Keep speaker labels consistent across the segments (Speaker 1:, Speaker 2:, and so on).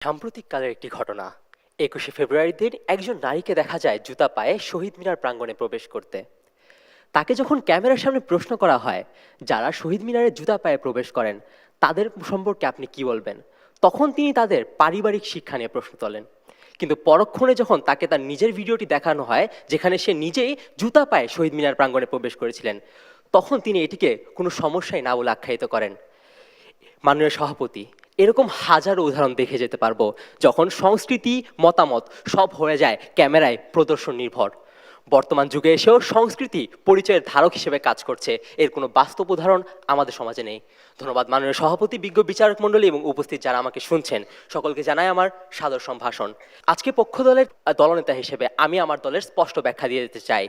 Speaker 1: সাম্প্রতিককালের একটি ঘটনা। ২১শে ফেব্রুয়ারির দিন একজন নারীকে দেখা যায় জুতা পায়ে শহীদ মিনার প্রাঙ্গণে প্রবেশ করতে। তাকে যখন ক্যামেরার সামনে প্রশ্ন করা হয়, যারা শহীদ মিনারে জুতা পায়ে প্রবেশ করেন তাদের সম্পর্কে আপনি কি বলবেন, তখন তিনি তাদের পারিবারিক শিক্ষা নিয়ে প্রশ্ন তোলেন। কিন্তু পরক্ষণে যখন তাকে তার নিজের ভিডিওটি দেখানো হয়, যেখানে সে নিজেই জুতা পায়ে শহীদ মিনার প্রাঙ্গণে প্রবেশ করেছিলেন, তখন তিনি এটিকে কোনো সমস্যাই না বলে আখ্যায়িত করেন। মাননীয় সভাপতি, এরকম হাজারো উদাহরণ দেখে যেতে পারবো, যখন সংস্কৃতি, মতামত সব হয়ে যায় ক্যামেরায় প্রদর্শন নির্ভর। বর্তমান যুগে এসেও সংস্কৃতি পরিচয়ের ধারক হিসেবে কাজ করছে, এর কোনো বাস্তব উদাহরণ আমাদের সমাজে নেই। ধন্যবাদ মাননীয় সভাপতি, বিজ্ঞ বিচারক মণ্ডলী এবং উপস্থিত যারা আমাকে শুনছেন, সকলকে জানাই আমার সাদর সম্ভাষণ। আজকে পক্ষ দলের দলনেতা হিসেবে আমি আমার দলের স্পষ্ট ব্যাখ্যা দিয়ে দিতে চাই।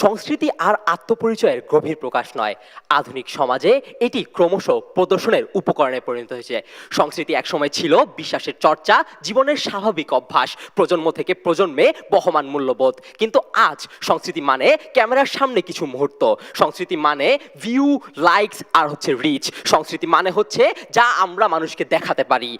Speaker 1: সংস্কৃতি আর আত্মপরিচয়ের গভীর প্রকাশ নয়, আধুনিক সমাজে এটি ক্রমশ প্রদর্শনের উপকরণে পরিণত হয়েছে। সংস্কৃতি একসময় ছিল বিশ্বাসের চর্চা, জীবনের স্বাভাবিক অভ্যাস, প্রজন্ম থেকে প্রজন্মে বহমান মূল্যবোধ। কিন্তু আজ সংস্কৃতি মানে ক্যামেরার সামনে কিছু মুহূর্ত, সংস্কৃতি মানে ভিউ, লাইকস আর হচ্ছে রিচ, সংস্কৃতি মানে হচ্ছে যা আমরা মানুষকে দেখাতে পারি।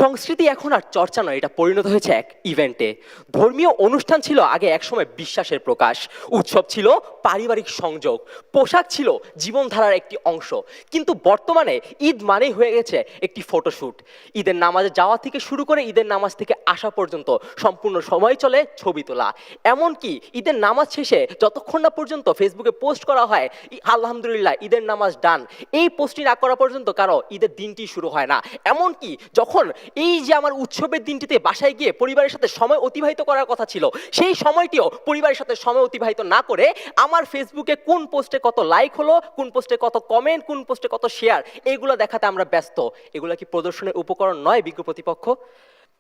Speaker 1: সংস্কৃতি এখন আর চর্চা নয়, এটা পরিণত হয়েছে এক ইভেন্টে। ধর্মীয় অনুষ্ঠান ছিল আগে একসময় বিশ্বাসের প্রকাশ, উৎসব ছিল পারিবারিক সংযোগ, পোশাক ছিল জীবনধারার একটি অংশ। কিন্তু বর্তমানে ঈদ মানেই হয়ে গেছে একটি ফটোশ্যুট। ঈদের নামাজে যাওয়া থেকে শুরু করে ঈদের নামাজ থেকে আসা পর্যন্ত সম্পূর্ণ সময় চলে ছবি তোলা। এমনকি ঈদের নামাজ শেষে যতক্ষণ না পর্যন্ত ফেসবুকে পোস্ট করা হয় আলহামদুলিল্লাহ ঈদের নামাজ ডান, এই পোস্টটি না করা পর্যন্ত কারো ঈদের দিনটি শুরু হয় না। এমনকি যখন এই যে আমার উৎসবের দিনটিতে বাসায় গিয়ে পরিবারের সাথে সময় অতিবাহিত করার কথা ছিল, সেই সময়টিও পরিবারের সাথে সময় অতিবাহিত না করে আমার ফেসবুকে কোন পোস্টে কত লাইক হলো, কোন পোস্টে কত কমেন্ট, কোন পোস্টে কত শেয়ার, এইগুলো দেখাতে আমরা ব্যস্ত। এগুলো কি প্রদর্শনের উপকরণ নয় বিজ্ঞ প্রতিপক্ষ?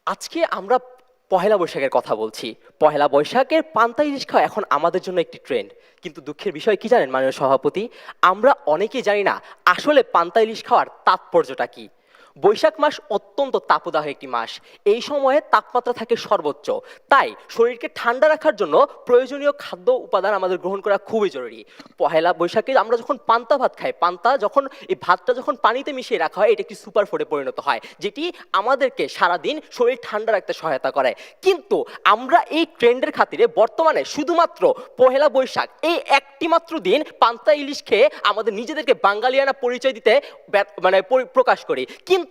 Speaker 1: আজকে আমরা পহেলা বৈশাখের কথা বলছি। পহেলা বৈশাখের পান্তা ইলিশ খাওয়া এখন আমাদের জন্য একটি ট্রেন্ড। কিন্তু দুঃখের বিষয় কি জানেন মাননীয় সভাপতি, আমরা অনেকেই জানি না আসলে পান্তা ইলিশ খাওয়ার তাৎপর্যটা কি। বৈশাখ মাস অত্যন্ত তাপদাহ একটি মাস, এই সময়ে তাপমাত্রা থাকে সর্বোচ্চ, তাই শরীরকে ঠান্ডা রাখার জন্য প্রয়োজনীয় খাদ্য উপাদান আমাদের গ্রহণ করা খুবই জরুরি। পহেলা বৈশাখে আমরা যখন পান্তা ভাত খাই, পান্তা যখন এই ভাতটা যখন পানিতে মিশিয়ে রাখা হয়, এটা একটি সুপার ফুডে পরিণত হয়, যেটি আমাদেরকে সারাদিন শরীর ঠান্ডা রাখতে সহায়তা করে। কিন্তু আমরা এই ট্রেন্ডের খাতিরে বর্তমানে শুধুমাত্র পহেলা বৈশাখ এই একটি মাত্র দিন পান্তা ইলিশ খেয়ে আমাদের নিজেদেরকে বাঙালিয়ানা পরিচয় দিতে প্রকাশ করি। কিন্তু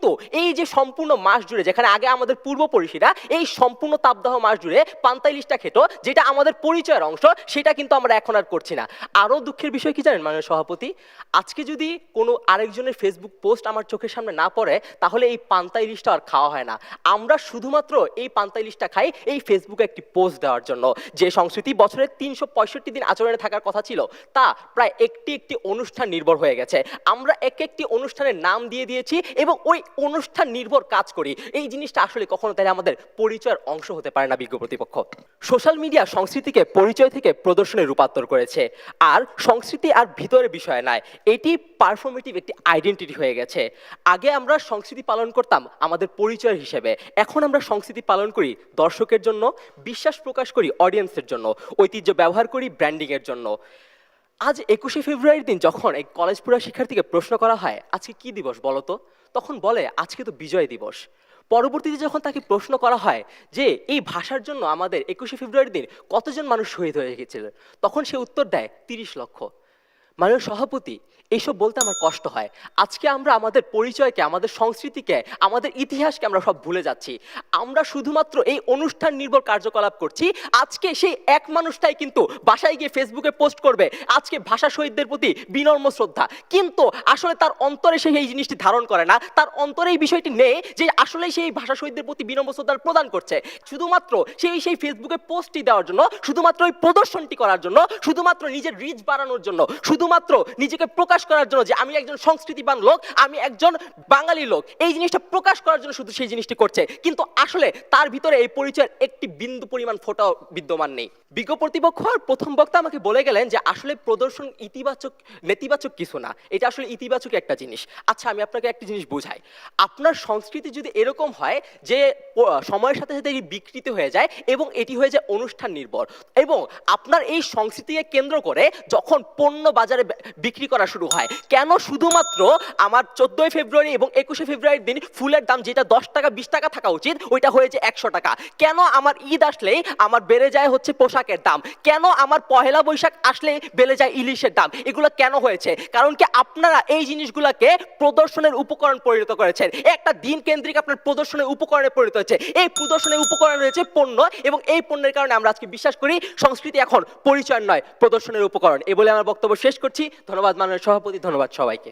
Speaker 1: এই যে সম্পূর্ণ মাস জুড়ে, যেখানে আগে আমাদের পূর্বপুরুষেরা এই সম্পূর্ণ তাপদাহ মাস জুড়ে পান্তা ইলিশটা খেত, যেটা আমাদের পরিচয়ের অংশ, সেটা কিন্তু আমরা এখন আর করছি না। আরও দুঃখের বিষয় কি জানেন মাননীয় সভাপতি, আজকে যদি কোনো আরেকজনের ফেসবুক পোস্ট আমার চোখের সামনে না পড়ে, তাহলে এই পান্তা ইলিশটা আর খাওয়া হয় না। আমরা শুধুমাত্র এই পান্তা ইলিশটা খাই এই ফেসবুকে একটি পোস্ট দেওয়ার জন্য। যে সংস্কৃতি বছরের 365 দিন আচরণে থাকার কথা ছিল, তা প্রায় একটি অনুষ্ঠান নির্ভর হয়ে গেছে। আমরা একটি অনুষ্ঠানের নাম দিয়ে দিয়েছি এবং ওই অনুষ্ঠান নির্ভর কাজ করি। এই জিনিসটা আসলে কখনো তাই আমাদের পরিচয়ের অংশ হতে পারে না বিজ্ঞ প্রতিপক্ষ। সোশ্যাল মিডিয়া সংস্কৃতিকে পরিচয় থেকে প্রদর্শনে রূপান্তর করেছে, আর সংস্কৃতি আর ভিতরের বিষয় নয়, এটি পারফর্মেটিভ একটি আইডেন্টিটি হয়ে গেছে। আগে আমরা সংস্কৃতি পালন করতাম আমাদের পরিচয় হিসেবে, এখন আমরা সংস্কৃতি পালন করি দর্শকের জন্য, বিশ্বাস প্রকাশ করি অডিয়েন্সের জন্য, ঐতিহ্য ব্যবহার করি ব্র্যান্ডিংয়ের জন্য। আজ 21শে ফেব্রুয়ারির দিন যখন এক কলেজ পড়ুয়া শিক্ষার্থীকে প্রশ্ন করা হয় আজকে কি দিবস বলতো, তখন বলে আজকে তো বিজয় দিবস। পরবর্তীতে যখন তাকে প্রশ্ন করা হয় যে এই ভাষার জন্য আমাদের 21শে ফেব্রুয়ারির দিন কতজন মানুষ শহীদ হয়ে গিয়েছিল, তখন সে উত্তর দেয় 30 লক্ষ। মাননীয় সভাপতি, এইসব বলতে আমার কষ্ট হয়। আজকে আমরা আমাদের পরিচয়কে, আমাদের সংস্কৃতিকে, আমাদের ইতিহাসকে আমরা সব ভুলে যাচ্ছি। আমরা শুধুমাত্র এই অনুষ্ঠান নির্ভর কার্যকলাপ করছি। আজকে সেই এক মানুষটাই কিন্তু বাসায় গিয়ে ফেসবুকে পোস্ট করবে আজকে ভাষা শহীদদের প্রতি বিনম্র শ্রদ্ধা, কিন্তু আসলে তার অন্তরে সে এই জিনিসটি ধারণ করে না, তার অন্তরে এই বিষয়টি নেই যে আসলে সেই ভাষা শহীদদের প্রতি বিনম্র শ্রদ্ধা প্রদান করছে। শুধুমাত্র সেই ফেসবুকে পোস্টটি দেওয়ার জন্য, শুধুমাত্র ওই প্রদর্শনটি করার জন্য, শুধুমাত্র নিজের রিচ বাড়ানোর জন্য, শুধুমাত্র নিজেকে প্রকাশ করার জন্য যে আমি একজন সংস্কৃতিবান লোক, আমি একজন বাঙালি লোক, এই জিনিসটা প্রকাশ করার জন্য শুধু সেই জিনিসটি করছে। কিন্তু আসলে তার ভিতরে এই পরিচয়ের একটি বিন্দু পরিমাণ ফোঁটাও বিদ্যমান নেই। বিজ্ঞ প্রতিপক্ষ আর প্রথম বক্তা আমাকে বলে গেলেন যে আসলে প্রদর্শন ইতিবাচক নেতিবাচক কিছু না, এটা আসলে ইতিবাচক একটা জিনিস। আচ্ছা, আমি আপনাকে একটা জিনিস বোঝাই। আপনার সংস্কৃতি যদি এরকম হয় যে সময়ের সাথে সাথে বিকৃত হয়ে যায় এবং এটি হয়ে যায় অনুষ্ঠান নির্ভর, এবং আপনার এই সংস্কৃতিকে কেন্দ্র করে যখন পণ্য বাজারে বিক্রি করা শুরু
Speaker 2: শুরু হয়? কেন শুধুমাত্র আমার 14ই ফেব্রুয়ারি এবং 21শে ফেব্রুয়ারির দিন ফুলের দাম যেটা 10 টাকা 20 টাকা থাকা উচিত ওইটা হয়েছে 100 টাকা? কেন আমার ঈদ আসলেই আমার বেড়ে যায় হচ্ছে পোশাকের দাম? কেন আমার পহেলা বৈশাখ আসলে বেড়ে যায় ইলিশের দাম? এগুলো কেন হয়েছে? কারণ কি আপনারা এই জিনিসগুলোকে প্রদর্শনের উপকরণ পরিণত করেছেন। একটা দিন কেন্দ্রিক আপনার প্রদর্শনের উপকরণে পরিণত হয়েছে। এই প্রদর্শনের উপকরণ রয়েছে পণ্য, এবং এই পণ্যের কারণে আমরা আজকে বিশ্বাস করি সংস্কৃতি এখন পরিচয় নয়, প্রদর্শনের উপকরণ। এই বলে আমার বক্তব্য শেষ করছি। ধন্যবাদ মাননীয় সভাপতি, ধন্যবাদ সবাইকে।